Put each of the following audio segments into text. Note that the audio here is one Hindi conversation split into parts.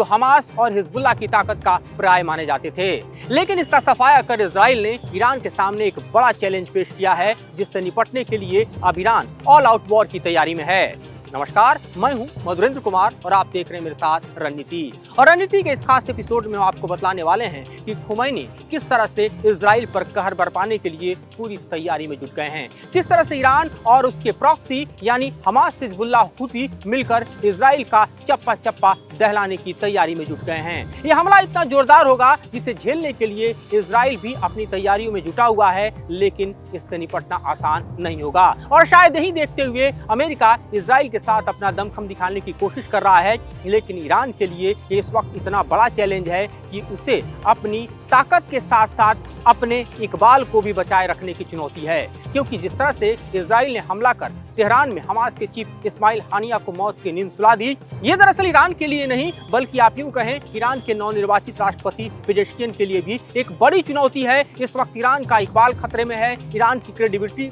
तो हमास और हिजबुल्लाह की ताकत का पर्याय माने जाते थे। लेकिन इसका सफाया कर इजराइल ने ईरान के सामने एक बड़ा चैलेंज पेश किया है, जिससे निपटने के लिए अब ईरान ऑल आउट वॉर की तैयारी में है। नमस्कार, मैं हूं मधुरेंद्र कुमार और आप देख रहे हैं मेरे साथ रणनीति। और रणनीति के इस खास एपिसोड में हम आपको बतलाने वाले हैं कि खुमैनी किस तरह से इजराइल पर कहर बरपाने के लिए पूरी तैयारी में जुट गए हैं, किस तरह से ईरान और उसके प्रॉक्सी यानी हमास हिजबुल्लाह हुती मिलकर इजराइल का चप्पा चप्पा दहलाने की तैयारी में जुट गए हैं। यह हमला इतना जोरदार होगा जिसे झेलने के लिए इजराइल भी अपनी तैयारियों में जुटा हुआ है, लेकिन इससे निपटना आसान नहीं होगा। और शायद यही देखते हुए अमेरिका इजराइल के साथ अपना दमखम दिखाने की कोशिश कर रहा है, लेकिन ईरान के लिए इस वक्त इतना बड़ा चैलेंज है कि उसे अपनी ताकत के साथ साथ अपने इकबाल को भी बचाए रखने की चुनौती है, क्योंकि जिस तरह से इजराइल ने हमला कर तेहरान में हमास के चीफ इस्माइल हानिया को मौत की नींद सुला दी, ये दरअसल ईरान के लिए नहीं बल्कि आप यूं कहें ईरान के नवनिर्वाचित राष्ट्रपति पेजेश्कियन के लिए भी एक बड़ी चुनौती है। इस वक्त ईरान का इकबाल खतरे में है, ईरान की क्रेडिबिलिटी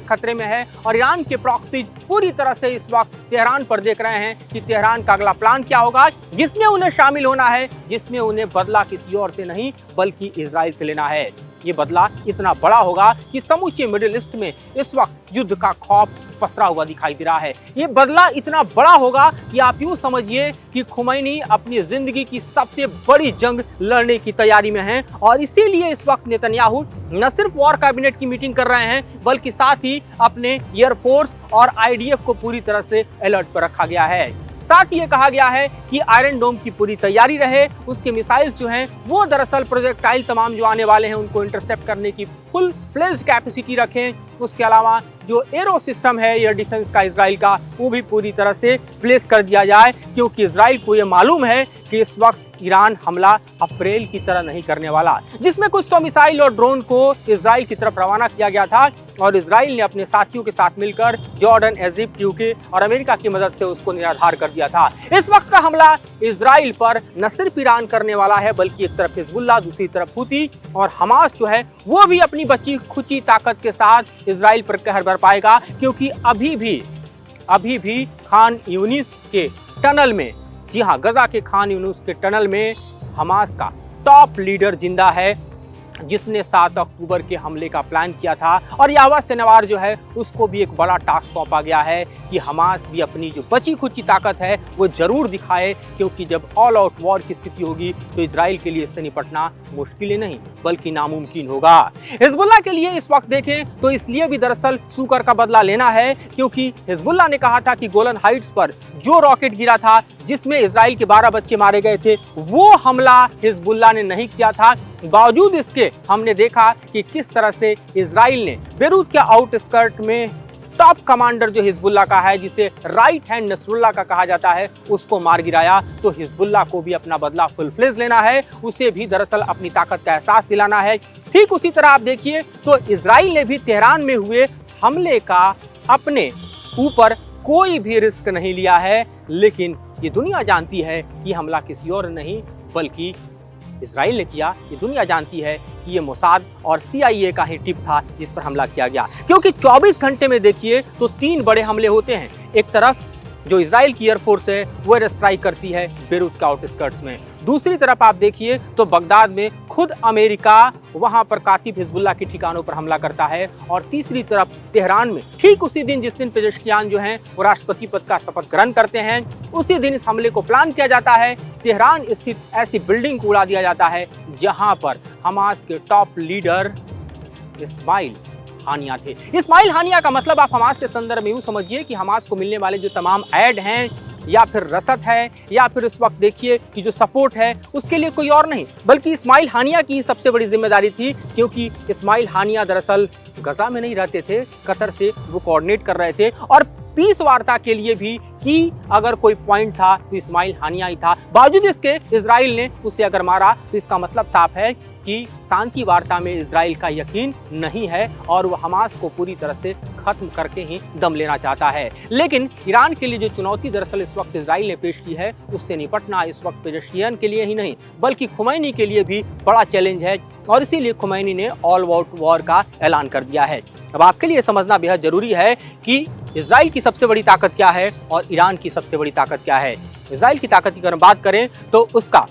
खतरे में है और ईरान के प्रॉक्सीज पूरी तरह से इस वक्त तेहरान पर देख रहे हैं कि तेहरान का अगला प्लान क्या होगा, जिसमें उन्हें शामिल होना है, जिसमें उन्हें बदला किसी और से नहीं बल्कि इजराइल से लेना है। ये बदला इतना बड़ा होगा कि समूचे मिडिल ईस्ट में इस वक्त युद्ध का खौफ पसरा हुआ दिखाई दे रहा है। ये बदला इतना बड़ा होगा कि आप यूं समझिए कि खुमैनी अपनी जिंदगी की सबसे बड़ी जंग लड़ने की तैयारी में हैं और इसीलिए इस वक्त नेतन्याहू न सिर्फ वॉर कैबिनेट की मीटिंग कर रहे हैं बल्कि साथ ही अपने एयरफोर्स और आईडीएफ को पूरी तरह से अलर्ट पर रखा गया है। साथ ही ये कहा गया है कि आयरन डोम की पूरी तैयारी रहे, उसके मिसाइल्स जो हैं वो दरअसल प्रोजेक्टाइल तमाम जो आने वाले हैं उनको इंटरसेप्ट करने की फुल फ्लेज्ड कैपेसिटी रखें। उसके अलावा जो एरो सिस्टम है एयर डिफेंस का इजराइल का, वो भी पूरी तरह से प्लेस कर दिया जाए, क्योंकि इजराइल को ये मालूम है कि इस वक्त ईरान हमला अप्रैल की तरह नहीं करने वाला, जिसमें कुछ 100 मिसाइल और ड्रोन को इजराइल की तरफ रवाना किया गया था और इजराइल ने अपने साथियों के साथ मिलकर जॉर्डन, इजिप्ट, यूके और अमेरिका की मदद से उसको निराधार कर दिया था। इस वक्त का हमला इजराइल पर न सिर्फ ईरान करने वाला है बल्कि एक तरफ हिजबुल्लाह, दूसरी तरफ हुती और हमास जो है वो भी अपनी बची खुची ताकत के साथ इजराइल पर कहर बरपाएगा, क्योंकि अभी भी खान यूनिस के टनल में, जी हाँ, गजा के खान यूनिस के टनल में हमास का टॉप लीडर जिंदा है, जिसने 7 अक्टूबर के हमले का प्लान किया था। और यावा सिनवार जो है उसको भी एक बड़ा टास्क सौंपा गया है कि हमास भी अपनी जो बची खुची ताकत है वो जरूर दिखाए, क्योंकि जब ऑल आउट वॉर की स्थिति होगी तो इजराइल के लिए इससे निपटना मुश्किल ही नहीं बल्कि नामुमकिन होगा। हिजबुल्लाह के लिए इस वक्त देखें तो इसलिए भी दरअसल सूकर का बदला लेना है, क्योंकि हिजबुल्लाह ने कहा था कि गोलन हाइट्स पर जो रॉकेट गिरा था जिसमें इजराइल के 12 बच्चे मारे गए थे, वो हमला हिजबुल्लाह ने नहीं किया था। बावजूद इसके हमने देखा कि किस तरह से इजराइल ने बेरूत के आउटस्कर्ट में टॉप कमांडर जो हिजबुल्लाह का है, जिसे राइट हैंड नसरुल्लाह का कहा जाता है, उसको मार गिराया। तो हिजबुल्लाह को भी अपना बदला फुल फ्लेज लेना है, उसे भी दरअसल अपनी ताकत का एहसास दिलाना है। ठीक उसी तरह आप देखिए तो इजराइल ने भी तेहरान में हुए हमले का अपने ऊपर कोई भी रिस्क नहीं लिया है, लेकिन ये दुनिया जानती है कि हमला किसी और नहीं बल्कि इजराइल ने किया। ये दुनिया जानती है कि ये मोसाद और CIA का ही टिप था जिस पर हमला किया गया, क्योंकि 24 घंटे में देखिए तो 3 बड़े हमले होते हैं। एक तरफ जो इजराइल की एयरफोर्स है वो एयर स्ट्राइक करती है बेरूत के आउटस्कर्ट्स में, दूसरी तरफ आप देखिए तो बगदाद में खुद अमेरिका वहां पर कातिब हिजबुल्लाह के ठिकानों पर हमला करता है, और तीसरी तरफ तेहरान में ठीक उसी दिन जिस दिन पेजेश्कियान जो हैं वो राष्ट्रपति पद का शपथ ग्रहण करते हैं, उसी दिन इस हमले को प्लान किया जाता है। तेहरान स्थित ऐसी बिल्डिंग को उड़ा दिया जाता है जहां पर हमास के टॉप लीडर इस्माइल हानिया थे। इस्माइल हानिया का मतलब आप हमास के संदर्भ में यूं समझिए कि हमास को मिलने वाले जो तमाम ऐड हैं या फिर रसद है या फिर इस वक्त देखिए कि जो सपोर्ट है उसके लिए कोई और नहीं बल्कि इस्माइल हानिया की सबसे बड़ी जिम्मेदारी थी, क्योंकि इस्माइल हानिया दरअसल गजा में नहीं रहते थे, कतर से वो कोऑर्डिनेट कर रहे थे और पीस वार्ता के लिए भी कि अगर कोई पॉइंट था तो इस्माइल हानिया ही था। बावजूद इसके इजराइल ने उसे अगर मारा तो इसका मतलब साफ है कि शांति वार्ता में इजराइल का यकीन नहीं है और वो हमास को पूरी तरह से खत्म करके ही दम लेना चाहता है। लेकिन ईरान के लिए जो चुनौती दरअसल इस वक्त इजराइल ने पेश की है उससे निपटना इस वक्त पेजेश्कियान के लिए ही नहीं बल्कि खुमैनी के लिए भी बड़ा चैलेंज है और इसीलिए खुमैनी ने ऑल आउट वॉर का ऐलान कर दिया है। अब आपके लिए समझना बेहद जरूरी है कि इजराइल की सबसे बड़ी ताकत क्या है और ईरान की सबसे बड़ी ताकत क्या है। इसराइल की ताकत की अगर बात करें तो उसका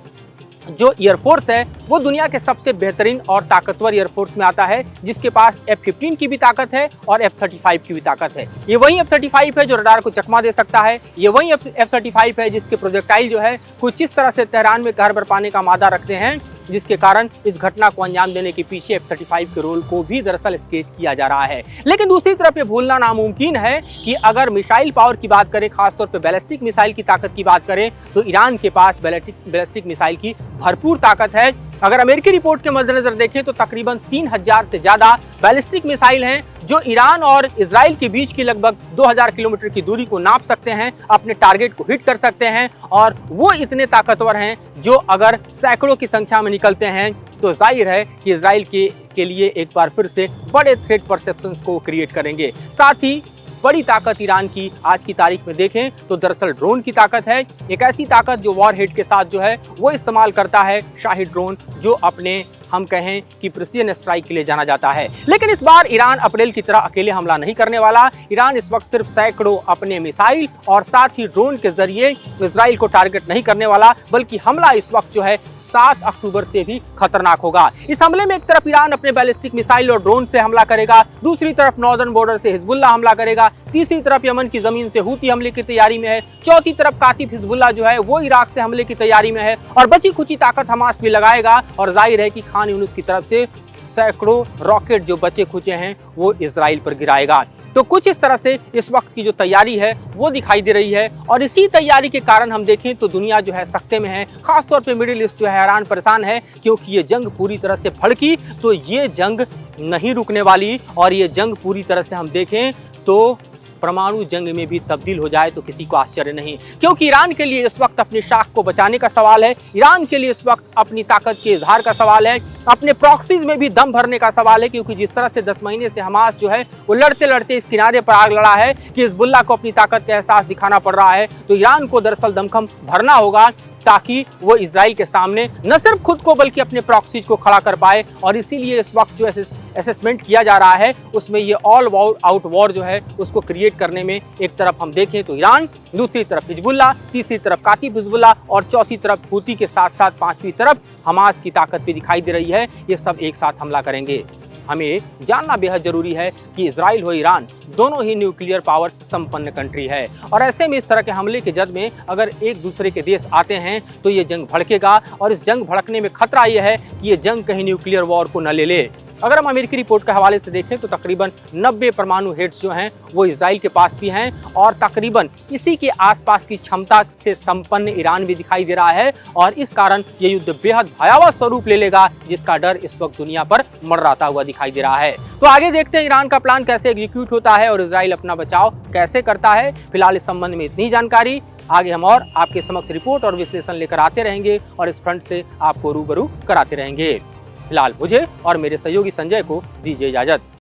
जो एयरफोर्स है वो दुनिया के सबसे बेहतरीन और ताकतवर एयरफोर्स में आता है, जिसके पास F-15 की भी ताकत है और F-35 की भी ताकत है। ये वही F-35 है जो रडार को चकमा दे सकता है, ये वही F-35 है जिसके प्रोजेक्टाइल जो है कुछ इस तरह से तेहरान में घर बरपाने का मादा रखते हैं, जिसके कारण इस घटना को अंजाम देने के पीछे F-35 के रोल को भी दरअसल स्केच किया जा रहा है। लेकिन दूसरी तरफ ये भूलना नामुमकिन है कि अगर मिसाइल पावर की बात करें, खासतौर पे बैलिस्टिक मिसाइल की ताकत की बात करें, तो ईरान के पास बैलिस्टिक मिसाइल की भरपूर ताकत है। अगर अमेरिकी रिपोर्ट के मद्देनजर देखें तो तकरीबन 3000 से ज्यादा बैलिस्टिक मिसाइल हैं जो ईरान और इजराइल के बीच की लगभग 2000 किलोमीटर की दूरी को नाप सकते हैं, अपने टारगेट को हिट कर सकते हैं, और वो इतने ताकतवर हैं जो अगर सैकड़ों की संख्या में निकलते हैं तो जाहिर है कि इजराइल के लिए एक बार फिर से बड़े थ्रेट परसेप्शंस को क्रिएट करेंगे। साथ ही बड़ी ताकत ईरान की आज की तारीख में देखें तो दरअसल ड्रोन की ताकत है, एक ऐसी ताकत जो वॉरहेड के साथ जो है वो इस्तेमाल करता है, शाही ड्रोन, जो अपने हम कहें कि प्रिसीजन स्ट्राइक के लिए जाना जाता है। लेकिन इस बार ईरान अप्रैल की तरह अकेले हमला नहीं करने वाला। ईरान इस वक्त सिर्फ सैकड़ों अपने मिसाइल और साथ ही ड्रोन के जरिए इजराइल को टारगेट नहीं करने वाला, बल्कि हमला इस वक्त जो है 7 अक्टूबर से भी खतरनाक होगा। इस हमले में एक तरफ ईरान अपने बैलिस्टिक मिसाइल और ड्रोन से हमला करेगा, दूसरी तरफ नॉर्दर्न बॉर्डर से हिजबुल्लाह हमला करेगा, तीसरी तरफ यमन की जमीन से हूती हमले की तैयारी में है, चौथी तरफ कातिब हिजबुल्लाह जो है वो इराक से हमले की तैयारी में है, और बची खुची ताकत हमास भी लगाएगा। और जाहिर है कि खान यूनुस की तरफ से सैकड़ों रॉकेट जो बचे खुचे हैं वो इजराइल पर गिराएगा। तो कुछ इस तरह से इस वक्त की जो तैयारी है वो दिखाई दे रही है, और इसी तैयारी के कारण हम देखें तो दुनिया जो है सख्ते में है, खासतौर पे मिडिल ईस्ट जो है हैरान परेशान है, क्योंकि ये जंग पूरी तरह से भड़की तो ये जंग नहीं रुकने वाली, और ये जंग पूरी तरह से हम देखें तो परमाणु जंग में भी तब्दील हो जाए तो किसी को आश्चर्य नहीं, क्योंकि ईरान के लिए इस वक्त अपनी शाख को बचाने का सवाल है, ईरान के लिए इस वक्त अपनी ताकत के इजहार का सवाल है, अपने प्रॉक्सीज में भी दम भरने का सवाल है, क्योंकि जिस तरह से 10 महीने से हमास जो है वो लड़ते लड़ते इस किनारे पर आग लड़ा है कि हिजबुल्लाह को अपनी ताकत का एहसास दिखाना पड़ रहा है, तो ईरान को दरअसल दमखम भरना होगा ताकि वो इजराइल के सामने न सिर्फ खुद को बल्कि अपने प्रॉक्सीज को खड़ा कर पाए। और इसीलिए इस वक्त जो असेसमेंट किया जा रहा है उसमें ये ऑल आउट वॉर जो है उसको क्रिएट करने में एक तरफ हम देखें तो ईरान, दूसरी तरफ हिजबुल्लाह, तीसरी तरफ कातिब हिजबुल्लाह, और चौथी तरफ हूती के साथ साथ पांचवी तरफ हमास की ताकत भी दिखाई दे रही है। ये सब एक साथ हमला करेंगे। हमें जानना बेहद जरूरी है कि इजराइल हो ईरान दोनों ही न्यूक्लियर पावर संपन्न कंट्री है, और ऐसे में इस तरह के हमले के जद में अगर एक दूसरे के देश आते हैं तो ये जंग भड़केगा, और इस जंग भड़कने में खतरा ये है कि ये जंग कहीं न्यूक्लियर वॉर को न ले ले। अगर हम अमेरिकी रिपोर्ट के हवाले से देखें तो तकरीबन 90 परमाणु हेड्स जो हैं वो इजराइल के पास भी हैं, और तकरीबन इसी के आसपास की क्षमता से संपन्न ईरान भी दिखाई दे रहा है, और इस कारण ये युद्ध बेहद भयावह स्वरूप ले लेगा, जिसका डर इस वक्त दुनिया पर मंडराता हुआ दिखाई दे रहा है। तो आगे देखते हैं ईरान का प्लान कैसे एग्जीक्यूट होता है और इजराइल अपना बचाव कैसे करता है। फिलहाल इस संबंध में इतनी जानकारी, आगे हम और आपके समक्ष रिपोर्ट और विश्लेषण लेकर आते रहेंगे और इस फ्रंट से आपको रूबरू कराते रहेंगे। फिलहाल मुझे और मेरे सहयोगी संजय को दीजिए इजाजत।